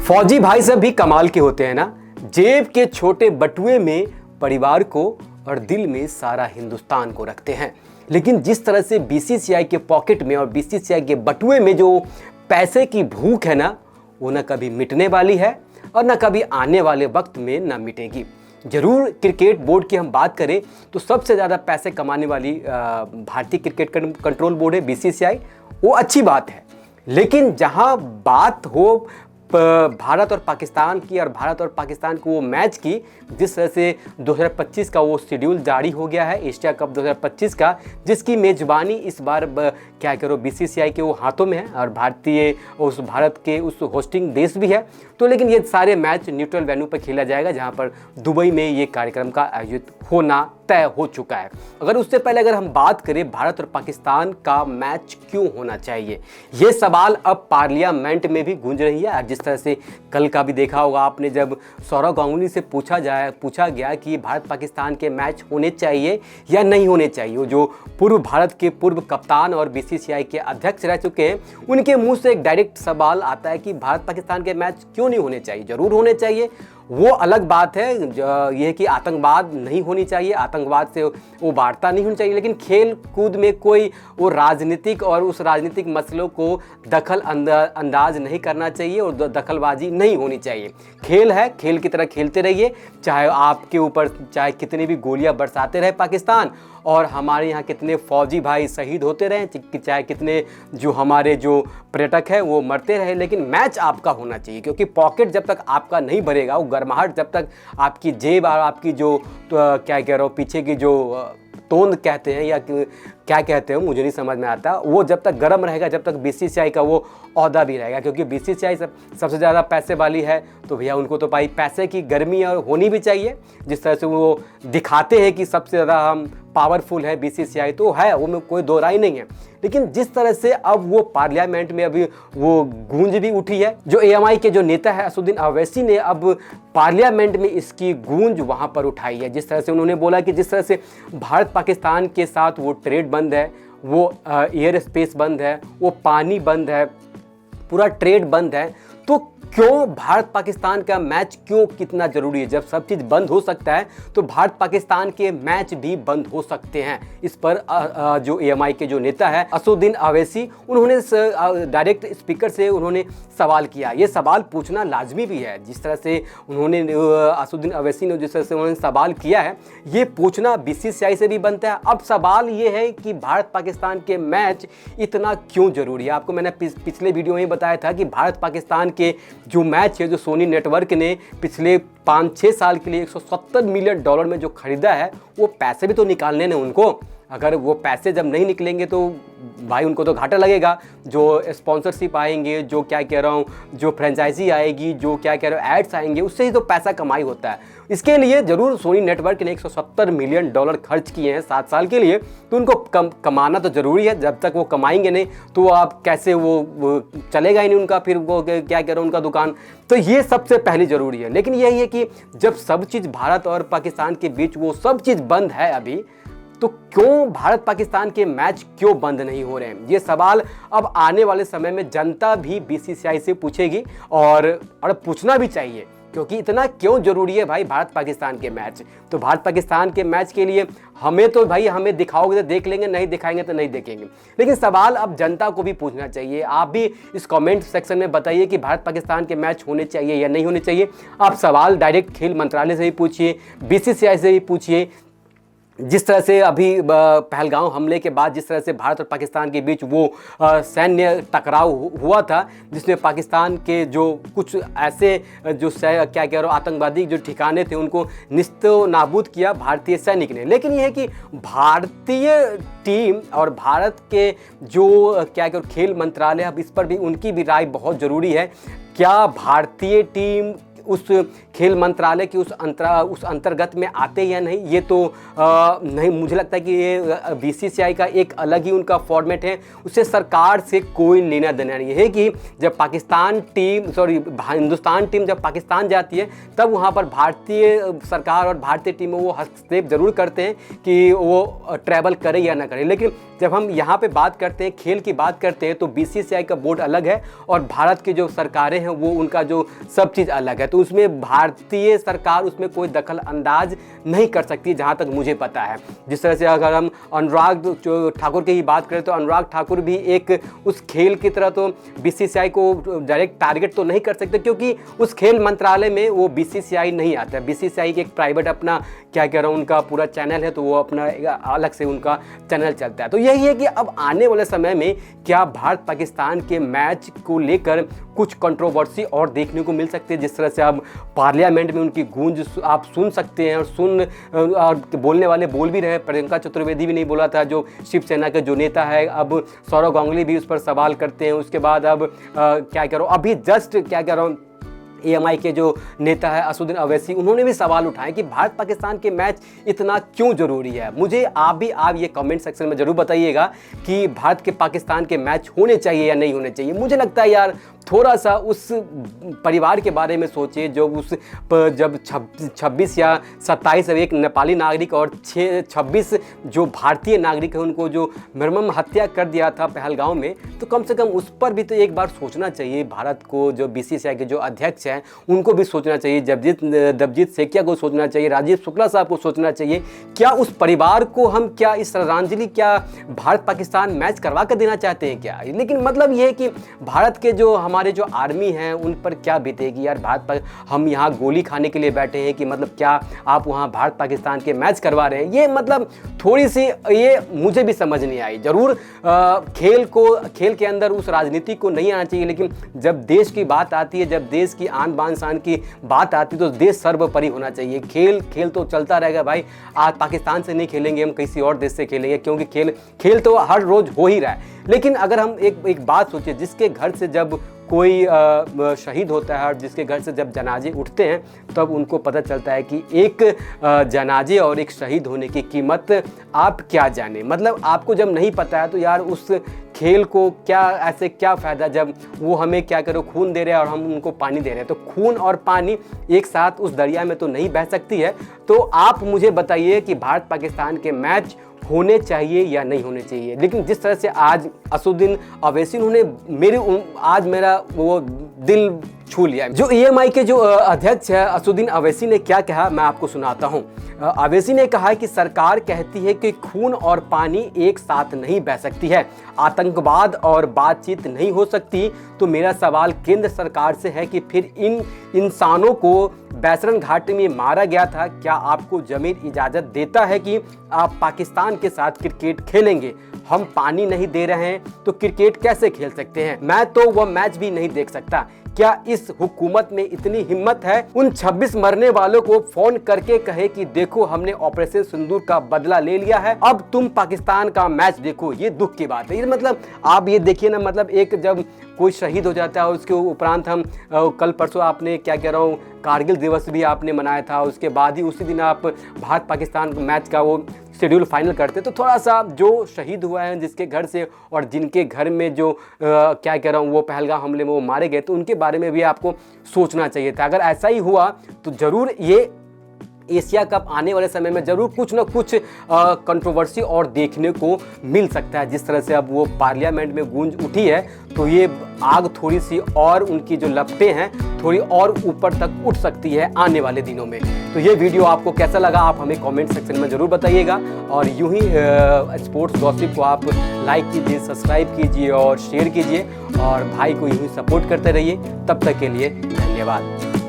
फौजी भाई सब भी कमाल के होते हैं ना। जेब के छोटे बटुए में परिवार को और दिल में सारा हिंदुस्तान को रखते हैं। लेकिन जिस तरह से बीसीसीआई के पॉकेट में और बीसीसीआई के बटुए में जो पैसे की भूख है ना, वो न कभी मिटने वाली है और न कभी आने वाले वक्त में न मिटेगी। जरूर क्रिकेट बोर्ड की हम बात करें तो सबसे ज़्यादा पैसे कमाने वाली भारतीय क्रिकेट कंट्रोल बोर्ड है बीसीसीआई, वो अच्छी बात है। लेकिन जहां बात हो भारत और पाकिस्तान की और भारत और पाकिस्तान को वो मैच की, जिस तरह से 2025 का वो शेड्यूल जारी हो गया है एशिया कप 2025 का, जिसकी मेज़बानी इस बार क्या करो बीसीसीआई के वो हाथों में है और भारत के उस होस्टिंग देश भी है। तो लेकिन ये सारे मैच न्यूट्रल वेन्यू पर खेला जाएगा, जहां पर दुबई में ये कार्यक्रम का आयोजित होना तय हो चुका है। अगर उससे पहले अगर हम बात करें भारत और पाकिस्तान का मैच क्यों होना चाहिए, ये सवाल अब पार्लियामेंट में भी गूंज रही है। जिस तरह से कल का भी देखा होगा आपने, जब सौरव गांगुली से पूछा गया कि भारत पाकिस्तान के मैच होने चाहिए या नहीं होने चाहिए, वो जो भारत के पूर्व कप्तान और बीसीसीआई के अध्यक्ष रह चुके हैं, उनके मुंह से एक डायरेक्ट सवाल आता है कि भारत पाकिस्तान के मैच क्यों नहीं होने चाहिए। जरूर होने चाहिए, वो अलग बात है। यह कि आतंकवाद नहीं होनी चाहिए, आतंकवाद से वो वार्ता नहीं होनी चाहिए, लेकिन खेल कूद में कोई वो राजनीतिक और उस राजनीतिक मसलों को दखल अंदाज नहीं करना चाहिए और दखलबाजी नहीं होनी चाहिए। खेल है, खेल की तरह खेलते रहिए, चाहे आपके ऊपर चाहे कितनी भी गोलियां बरसाते रहे पाकिस्तान और हमारे यहाँ कितने फौजी भाई शहीद होते रहे, चाहे कितने जो हमारे जो पर्यटक हैं वो मरते रहे, लेकिन मैच आपका होना चाहिए। क्योंकि पॉकेट जब तक आपका नहीं भरेगा, वो गर्माहट जब तक आपकी जेब और आपकी जो क्या कह रहा हूँ पीछे की जो तोंद कहते हैं या क्या कहते हो मुझे नहीं समझ में आता, वो जब तक गर्म रहेगा, जब तक बीसीसीआई का वो औहदा भी रहेगा। क्योंकि बीसीसीआई सबसे ज़्यादा पैसे वाली है, तो भैया उनको तो भाई पैसे की गर्मी और होनी भी चाहिए। जिस तरह से वो दिखाते हैं कि सबसे ज़्यादा हम पावरफुल है बीसीसीआई, तो है, वो में कोई दो राय नहीं है। लेकिन जिस तरह से अब वो पार्लियामेंट में अभी वो गूंज भी उठी है, जो एएमआई के जो नेता है असदुद्दीन ओवैसी ने अब पार्लियामेंट में इसकी गूंज वहाँ पर उठाई है। जिस तरह से उन्होंने बोला कि जिस तरह से भारत पाकिस्तान के साथ वो ट्रेड बंद है, वो एयर स्पेस बंद है, वो पानी बंद है, पूरा ट्रेड बंद है, तो क्यों भारत पाकिस्तान का मैच क्यों कितना जरूरी है। जब सब चीज़ बंद हो सकता है तो भारत पाकिस्तान के मैच भी बंद हो सकते हैं। इस पर जो एएमआई के जो नेता है असदुद्दीन ओवैसी, उन्होंने डायरेक्ट स्पीकर से उन्होंने सवाल किया। ये सवाल पूछना लाजमी भी है। जिस तरह से उन्होंने असदुद्दीन ओवैसी ने जिस तरह से उन्होंने सवाल किया है, ये पूछना बीसीसीआई से भी बनता है। अब सवाल ये है कि भारत पाकिस्तान के मैच इतना क्यों जरूरी है। आपको मैंने पिछले वीडियो में बताया था कि भारत पाकिस्तान के जो मैच है, जो सोनी नेटवर्क ने पिछले 5-6 साल के लिए 170 मिलियन डॉलर में जो खरीदा है, वो पैसे भी तो निकालने ने उनको। अगर वो पैसे जब नहीं निकलेंगे तो भाई उनको तो घाटा लगेगा। जो स्पॉन्सरशिप आएंगे, जो क्या कह रहा हूँ, जो फ्रेंचाइजी आएगी, जो क्या कह रहा हूँ एड्स आएंगे, उससे ही तो पैसा कमाई होता है। इसके लिए ज़रूर सोनी नेटवर्क ने 170 मिलियन डॉलर खर्च किए हैं 7 साल के लिए, तो उनको कमाना तो ज़रूरी है। जब तक वो कमाएंगे नहीं तो आप कैसे वो चलेगा ही नहीं उनका, फिर वो क्या कह रहा हूँ उनका दुकान। तो ये सबसे पहले ज़रूरी है। लेकिन यही है कि जब सब चीज़ भारत और पाकिस्तान के बीच वो सब चीज़ बंद है अभी, तो क्यों भारत पाकिस्तान के मैच क्यों बंद नहीं हो रहे हैं। ये सवाल अब आने वाले समय में जनता भी बीसीसीआई से पूछेगी और पूछना भी चाहिए। क्योंकि इतना क्यों जरूरी है भाई भारत पाकिस्तान के मैच। तो भारत पाकिस्तान के मैच के लिए हमें तो भाई हमें दिखाओगे तो देख लेंगे, नहीं दिखाएंगे तो नहीं देखेंगे। लेकिन सवाल अब जनता को भी पूछना चाहिए। आप भी इस कमेंट सेक्शन में बताइए कि भारत पाकिस्तान के मैच होने चाहिए या नहीं होने चाहिए। आप सवाल डायरेक्ट खेल मंत्रालय से भी पूछिए, बीसीसीआई से भी पूछिए। जिस तरह से अभी पहलगांव हमले के बाद जिस तरह से भारत और पाकिस्तान के बीच वो सैन्य टकराव हुआ था, जिसमें पाकिस्तान के जो कुछ ऐसे जो क्या कह रहा हूँ आतंकवादी जो ठिकाने थे, उनको निस्तो नाबूद किया भारतीय सैनिक ने। लेकिन यह है कि भारतीय टीम और भारत के जो क्या कह खेल मंत्रालय, अब इस पर भी उनकी भी राय बहुत ज़रूरी है। क्या भारतीय टीम उस खेल मंत्रालय की उस अंतर्गत में आते या नहीं, ये तो नहीं, मुझे लगता है कि ये बीसीसीआई का एक अलग ही उनका फॉर्मेट है। उससे सरकार से कोई लेना देना नहीं है कि जब हिंदुस्तान टीम जब पाकिस्तान जाती है तब वहाँ पर भारतीय सरकार और भारतीय टीम वो हस्तक्षेप जरूर करते हैं कि वो ट्रैवल करे या ना करे। लेकिन जब हम यहाँ पे बात करते हैं, खेल की बात करते हैं, तो बीसीसीआई का बोर्ड अलग है और भारत की जो सरकारें हैं वो उनका जो सब चीज़ अलग है। तो उसमें भारतीय सरकार उसमें कोई दखल अंदाज नहीं कर सकती जहाँ तक मुझे पता है। जिस तरह से अगर हम अनुराग ठाकुर की ही बात करें तो अनुराग ठाकुर भी एक उस खेल की तरह तो बीसीसीआई को डायरेक्ट टारगेट तो नहीं कर सकते, क्योंकि उस खेल मंत्रालय में वो बीसीसीआई नहीं आता है। बीसीसीआई एक प्राइवेट अपना क्या कह रहा हूँ उनका पूरा चैनल है, तो वो अपना अलग से उनका चैनल चलता है। तो यही है कि अब आने वाले समय में क्या भारत पाकिस्तान के मैच को लेकर कुछ कंट्रोवर्सी और देखने को मिल सकती है। जिस तरह से अब पार्लियामेंट में उनकी गूंज आप सुन सकते हैं और बोलने वाले बोल भी रहे। प्रियंका चतुर्वेदी भी नहीं बोला था, जो शिवसेना के जो नेता है, अब सौरव गांगुली भी उस पर सवाल करते हैं। उसके बाद अब क्या कह रहा हूँ, अभी जस्ट क्या कह रहा हूँ, एएमआई के जो नेता है असदुद्दीन अवैसी, उन्होंने भी सवाल उठाए कि भारत पाकिस्तान के मैच इतना क्यों ज़रूरी है। मुझे आप ये कमेंट सेक्शन में ज़रूर बताइएगा कि भारत के पाकिस्तान के मैच होने चाहिए या नहीं होने चाहिए। मुझे लगता है यार थोड़ा सा उस परिवार के बारे में सोचिए जब 26 या 27 एक नेपाली नागरिक और 26 जो भारतीय नागरिक हैं उनको जो निर्मम हत्या कर दिया था पहलगांव में, तो कम से कम उस पर भी तो एक बार सोचना चाहिए भारत को। जो बीसीसीआई के जो अध्यक्ष हैं उनको भी सोचना चाहिए, जगजीत सेकिया को सोचना चाहिए, राजीव शुक्ला साहब को सोचना चाहिए। क्या उस परिवार को हम क्या इस श्रद्धांजलि क्या भारत पाकिस्तान मैच करवा कर देना चाहते हैं क्या? लेकिन मतलब ये है कि भारत के जो हमारे जो आर्मी हैं उन पर क्या बीतेगी यार। भारत पर हम यहाँ गोली खाने के लिए बैठे हैं कि मतलब क्या आप वहाँ भारत पाकिस्तान के मैच करवा रहे हैं? ये मतलब थोड़ी सी ये मुझे भी समझ नहीं आई। जरूर खेल के अंदर उस राजनीति को नहीं आना चाहिए, लेकिन जब देश की बात आती है, जब देश की आन बान शान की बात आती है तो देश सर्वोपरि होना चाहिए। खेल तो चलता रहेगा भाई। आज पाकिस्तान से नहीं खेलेंगे, हम किसी और देश से खेलेंगे, क्योंकि खेल तो हर रोज हो ही रहा है। लेकिन अगर हम एक बात सोचिए, जिसके घर से जब कोई शहीद होता है और जिसके घर से जब जनाजे उठते हैं तब उनको पता चलता है कि एक जनाजे और एक शहीद होने की कीमत आप क्या जाने। मतलब आपको जब नहीं पता है तो यार उस खेल को क्या फ़ायदा जब वो हमें क्या करो खून दे रहे हैं और हम उनको पानी दे रहे हैं। तो खून और पानी एक साथ उस दरिया में तो नहीं बह सकती है। तो आप मुझे बताइए कि भारत पाकिस्तान के मैच होने चाहिए या नहीं होने चाहिए। लेकिन जिस तरह से आज असदुद्दीन अवैसी उन्होंने आज मेरा वो दिल छू लिया। जो एएमआई के जो अध्यक्ष है असदुद्दीन अवैसी ने क्या कहा मैं आपको सुनाता हूं। अवैसी ने कहा कि सरकार कहती है कि खून और पानी एक साथ नहीं बह सकती है, आतंकवाद और बातचीत नहीं हो सकती। तो मेरा सवाल केंद्र सरकार से है कि फिर इन इंसानों को बैसरन घाटी में मारा गया था, क्या आपको जमीन इजाजत देता है कि आप पाकिस्तान के साथ क्रिकेट खेलेंगे? हम पानी नहीं दे रहे हैं तो क्रिकेट कैसे खेल सकते हैं? मैं तो वह मैच भी नहीं देख सकता। क्या इस हुकूमत में इतनी हिम्मत है उन 26 मरने वालों को फोन करके कहे कि देखो हमने ऑपरेशन सिंदूर का बदला ले लिया है, अब तुम पाकिस्तान का मैच देखो? ये दुख की बात है। ये मतलब आप ये देखिए ना, मतलब एक जब कोई शहीद हो जाता है और उसके उपरांत हम कल परसों आपने क्या कह रहा हूँ कारगिल दिवस भी आपने मनाया था, उसके बाद ही उसी दिन आप भारत पाकिस्तान मैच का वो शेड्यूल फाइनल करते। तो थोड़ा सा जो शहीद हुआ है जिसके घर से और जिनके घर में जो क्या कह रहा हूँ वो पहलगाम हमले में वो मारे गए, तो उनके बारे में भी आपको सोचना चाहिए था। अगर ऐसा ही हुआ तो ज़रूर ये एशिया कप आने वाले समय में जरूर कुछ ना कुछ कंट्रोवर्सी और देखने को मिल सकता है। जिस तरह से अब वो पार्लियामेंट में गूंज उठी है तो ये आग थोड़ी सी और उनकी जो लपटें हैं थोड़ी और ऊपर तक उठ सकती है आने वाले दिनों में। तो ये वीडियो आपको कैसा लगा आप हमें कमेंट सेक्शन में ज़रूर बताइएगा। और यूं ही स्पोर्ट्स गॉसिप को आप लाइक कीजिए, सब्सक्राइब कीजिए और शेयर कीजिए और भाई को यूं ही सपोर्ट करते रहिए। तब तक के लिए धन्यवाद।